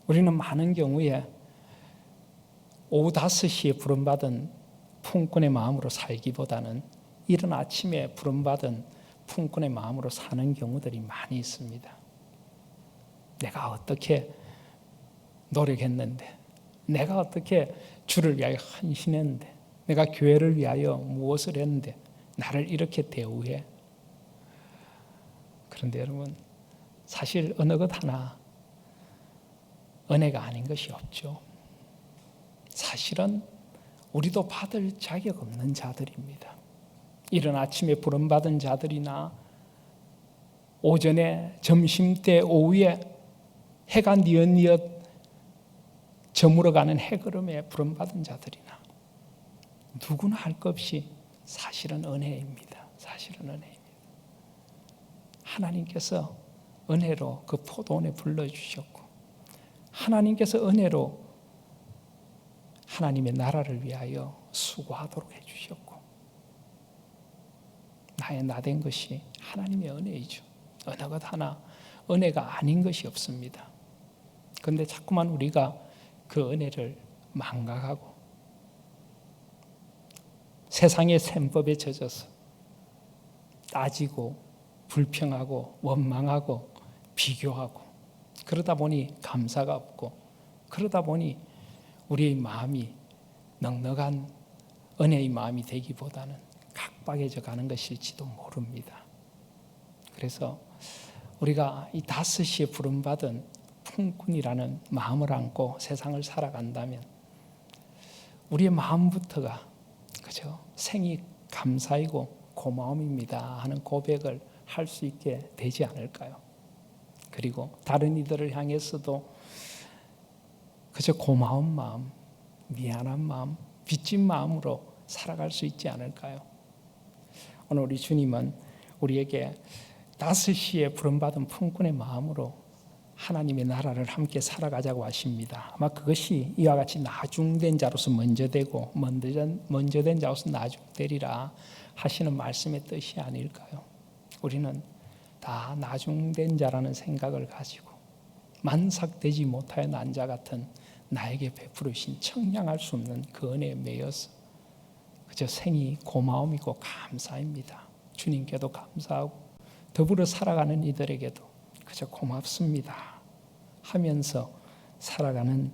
우리는 많은 경우에 오후 5시에 부름받은 품꾼의 마음으로 살기보다는 이른 아침에 부름받은 품꾼의 마음으로 사는 경우들이 많이 있습니다. 내가 어떻게 노력했는데, 내가 어떻게 주를 위하여 헌신했는데, 내가 교회를 위하여 무엇을 했는데 나를 이렇게 대우해. 그런데 여러분, 사실 어느 것 하나 은혜가 아닌 것이 없죠. 사실은 우리도 받을 자격 없는 자들입니다. 이른 아침에 부름받은 자들이나 오전에, 점심때, 오후에 해가 뉘엿뉘엿 저물어가는 해걸음에 부름받은 자들이나 누구나 할 것 없이 사실은 은혜입니다. 사실은 은혜입니다. 하나님께서 은혜로 그 포도원에 불러주셨고, 하나님께서 은혜로 하나님의 나라를 위하여 수고하도록 해주셨고, 나의 나된 것이 하나님의 은혜이죠. 어느 것 하나 은혜가 아닌 것이 없습니다. 그런데 자꾸만 우리가 그 은혜를 망각하고 세상의 셈법에 젖어서 따지고 불평하고 원망하고 비교하고, 그러다 보니 감사가 없고, 그러다 보니 우리의 마음이 넉넉한 은혜의 마음이 되기보다는 각박해져 가는 것일지도 모릅니다. 그래서 우리가 이 5시에 부름받은 품꾼이라는 마음을 안고 세상을 살아간다면 우리의 마음부터가 그죠? 생이 감사이고 고마움입니다 하는 고백을 할 수 있게 되지 않을까요? 그리고 다른 이들을 향해서도 그저 고마운 마음, 미안한 마음, 빚진 마음으로 살아갈 수 있지 않을까요? 오늘 우리 주님은 우리에게 5시에 부름받은 품꾼의 마음으로 하나님의 나라를 함께 살아가자고 하십니다. 아마 그것이 이와 같이 나중된 자로서 먼저 되고 먼저 된 자로서 나중되리라 하시는 말씀의 뜻이 아닐까요? 우리는 다 나중된 자라는 생각을 가지고 만삭되지 못하여 난 자 같은 나에게 베풀으신 청량할 수 없는 그 은혜에 매여서 그저 생이 고마움이고 감사입니다. 주님께도 감사하고 더불어 살아가는 이들에게도 그저 고맙습니다 하면서 살아가는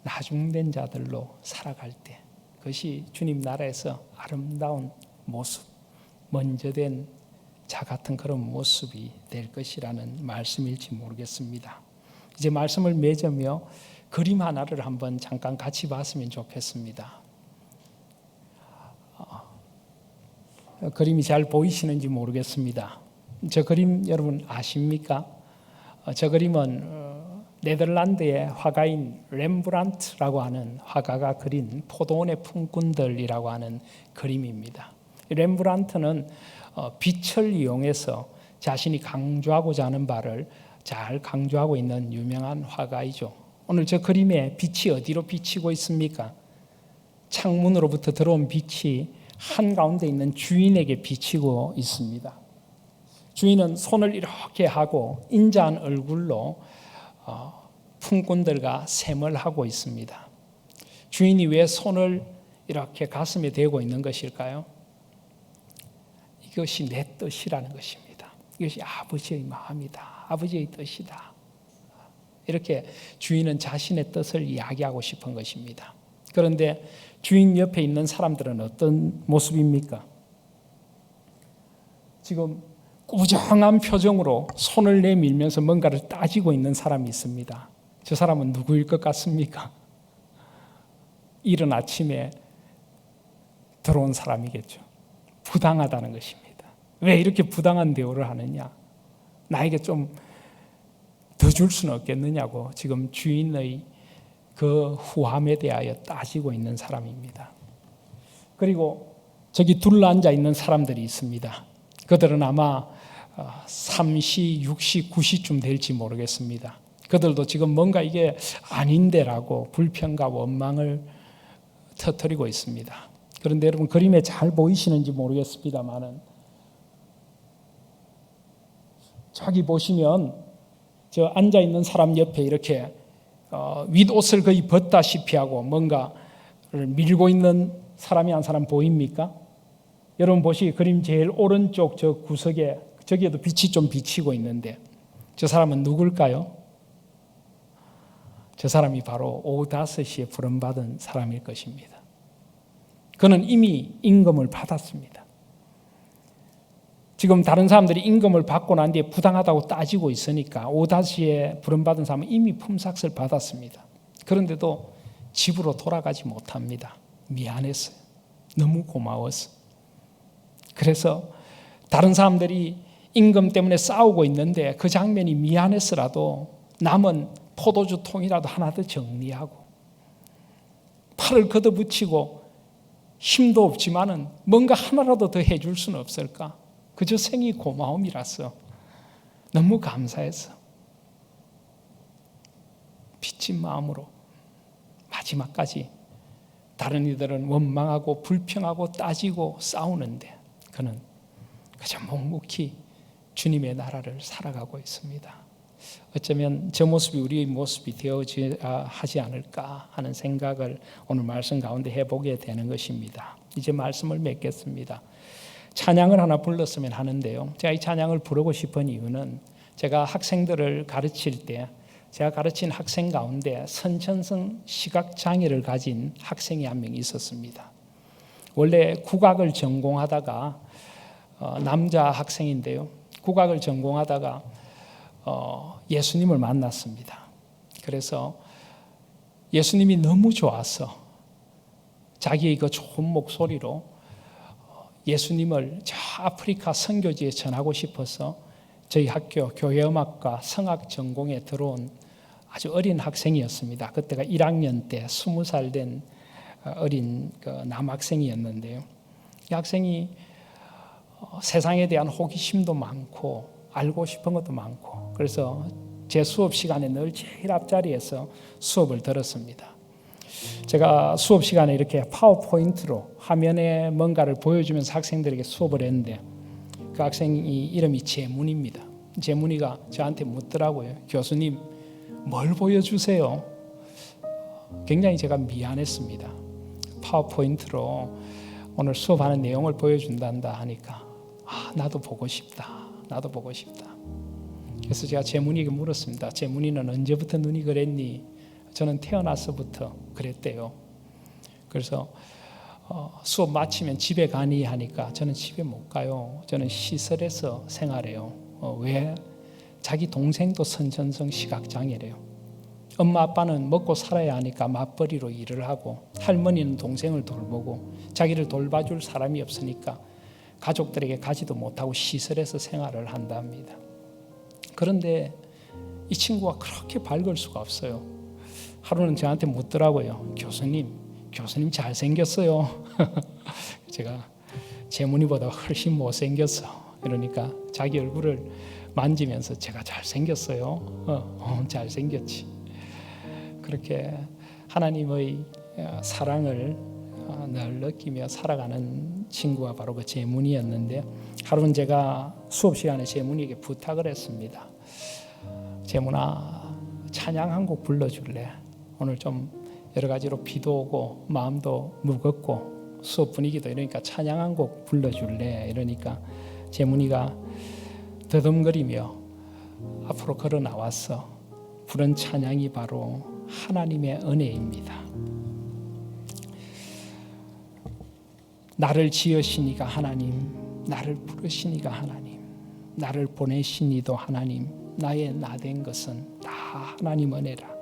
나중된 자들로 살아갈 때 그것이 주님 나라에서 아름다운 모습, 먼저 된 자 같은 그런 모습이 될 것이라는 말씀일지 모르겠습니다. 이제 말씀을 맺으며 그림 하나를 한번 잠깐 같이 봤으면 좋겠습니다. 그림이 잘 보이시는지 모르겠습니다. 저 그림 여러분 아십니까? 저 그림은 네덜란드의 화가인 렘브란트라고 하는 화가가 그린 포도원의 품꾼들이라고 하는 그림입니다. 렘브란트는 빛을 이용해서 자신이 강조하고자 하는 바를 잘 강조하고 있는 유명한 화가이죠. 오늘 저 그림에 빛이 어디로 비치고 있습니까? 창문으로부터 들어온 빛이 한가운데 있는 주인에게 비치고 있습니다. 주인은 손을 이렇게 하고 인자한 얼굴로 품꾼들과 셈을 하고 있습니다. 주인이 왜 손을 이렇게 가슴에 대고 있는 것일까요? 이것이 내 뜻이라는 것입니다. 이것이 아버지의 마음이다. 아버지의 뜻이다. 이렇게 주인은 자신의 뜻을 이야기하고 싶은 것입니다. 그런데 주인 옆에 있는 사람들은 어떤 모습입니까? 지금 꾸정한 표정으로 손을 내밀면서 뭔가를 따지고 있는 사람이 있습니다. 저 사람은 누구일 것 같습니까? 이른 아침에 들어온 사람이겠죠. 부당하다는 것입니다. 왜 이렇게 부당한 대우를 하느냐? 나에게 좀 더 줄 수는 없겠느냐고 지금 주인의 그 후함에 대하여 따지고 있는 사람입니다. 그리고 저기 둘러앉아 있는 사람들이 있습니다. 그들은 아마 3시, 6시, 9시쯤 될지 모르겠습니다. 그들도 지금 뭔가 이게 아닌데라고 불평과 원망을 터뜨리고 있습니다. 그런데 여러분 그림에 잘 보이시는지 모르겠습니다만은 저기 보시면 저 앉아 있는 사람 옆에 이렇게 윗옷을 거의 벗다시피 하고 뭔가를 밀고 있는 사람이 한 사람 보입니까? 여러분 보시기 그림 제일 오른쪽 저 구석에 저기에도 빛이 좀 비치고 있는데 저 사람은 누굴까요? 저 사람이 바로 오후 5시에 부름받은 사람일 것입니다. 그는 이미 임금을 받았습니다. 지금 다른 사람들이 임금을 받고 난 뒤에 부당하다고 따지고 있으니까 오후 5시에 부름받은 사람은 이미 품삯을 받았습니다. 그런데도 집으로 돌아가지 못합니다. 미안했어요. 너무 고마웠어요. 그래서 다른 사람들이 임금 때문에 싸우고 있는데 그 장면이 미안해서라도 남은 포도주 통이라도 하나 더 정리하고 팔을 걷어붙이고 힘도 없지만은 뭔가 하나라도 더 해줄 수는 없을까? 그저 생이 고마움이라서 너무 감사해서 빚진 마음으로 마지막까지 다른 이들은 원망하고 불평하고 따지고 싸우는데 그는 그저 묵묵히 주님의 나라를 살아가고 있습니다. 어쩌면 저 모습이 우리의 모습이 되어야 하지 않을까 하는 생각을 오늘 말씀 가운데 해보게 되는 것입니다. 이제 말씀을 맺겠습니다. 찬양을 하나 불렀으면 하는데요. 제가 이 찬양을 부르고 싶은 이유는 제가 학생들을 가르칠 때 제가 가르친 학생 가운데 선천성 시각장애를 가진 학생이 한 명 있었습니다. 원래 국악을 전공하다가 남자 학생인데요. 국악을 전공하다가 예수님을 만났습니다. 그래서 예수님이 너무 좋아서 자기의 그 좋은 목소리로 예수님을 저 아프리카 선교지에 전하고 싶어서 저희 학교 교회음악과 성악 전공에 들어온 아주 어린 학생이었습니다. 그때가 1학년 때 20살 된 어린 그 남학생이었는데요. 이 학생이 세상에 대한 호기심도 많고 알고 싶은 것도 많고, 그래서 제 수업 시간에 늘 제일 앞자리에서 수업을 들었습니다. 제가 수업 시간에 이렇게 파워포인트로 화면에 뭔가를 보여주면서 학생들에게 수업을 했는데, 그 학생이 이름이 재문입니다. 재문이가 저한테 묻더라고요. 교수님, 뭘 보여주세요? 굉장히 제가 미안했습니다. 파워포인트로 오늘 수업하는 내용을 보여준단다 하니까 나도 보고 싶다. 나도 보고 싶다. 그래서 제가 재문이에게 물었습니다. 재문이는 언제부터 눈이 그랬니? 저는 태어나서부터 그랬대요. 그래서 수업 마치면 집에 가니 하니까 저는 집에 못 가요. 저는 시설에서 생활해요. 왜? 자기 동생도 선천성 시각장애래요. 엄마 아빠는 먹고 살아야 하니까 맞벌이로 일을 하고, 할머니는 동생을 돌보고, 자기를 돌봐줄 사람이 없으니까 가족들에게 가지도 못하고 시설에서 생활을 한답니다. 그런데 이 친구가 그렇게 밝을 수가 없어요. 하루는 저한테 묻더라고요. 교수님 잘생겼어요. 제가 재문이보다 훨씬 못생겼어. 이러니까 자기 얼굴을 만지면서 제가 잘생겼어요. 잘생겼지. 그렇게 하나님의 사랑을 늘 느끼며 살아가는 친구가 바로 그 재문이었는데, 하루는 제가 수업 시간에 재문이에게 부탁을 했습니다. 재문아, 찬양 한 곡 불러줄래? 오늘 좀 여러 가지로 비도 오고 마음도 무겁고 수업 분위기도 이러니까 찬양 한 곡 불러줄래? 이러니까 재문이가 더듬거리며 앞으로 걸어 나왔어. 부른 찬양이 바로 하나님의 은혜입니다. 나를 지으시니가 하나님, 나를 부르시니가 하나님, 나를 보내시니도 하나님, 나의 나 된 것은 다 하나님 은혜라.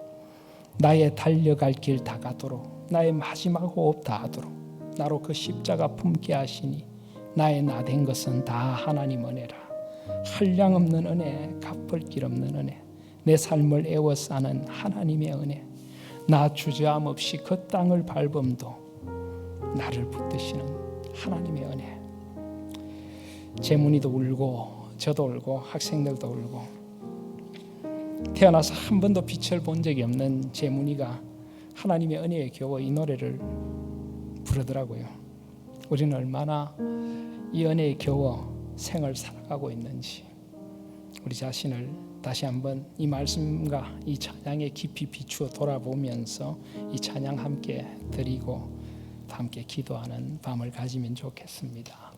나의 달려갈 길 다 가도록, 나의 마지막 호흡 다 하도록 나로 그 십자가 품게 하시니, 나의 나 된 것은 다 하나님 은혜라. 한량 없는 은혜, 갚을 길 없는 은혜, 내 삶을 애워싸는 하나님의 은혜, 나 주저함 없이 그 땅을 밟음도 나를 붙드시는 하나님의 은혜. 재문이도 울고 저도 울고 학생들도 울고, 태어나서 한 번도 빛을 본 적이 없는 재문이가 하나님의 은혜에 겨워 이 노래를 부르더라고요. 우리는 얼마나 이 은혜에 겨워 생을 살아가고 있는지 우리 자신을 다시 한번 이 말씀과 이 찬양에 깊이 비추어 돌아보면서 이 찬양 함께 드리고 함께 기도하는 밤을 가지면 좋겠습니다.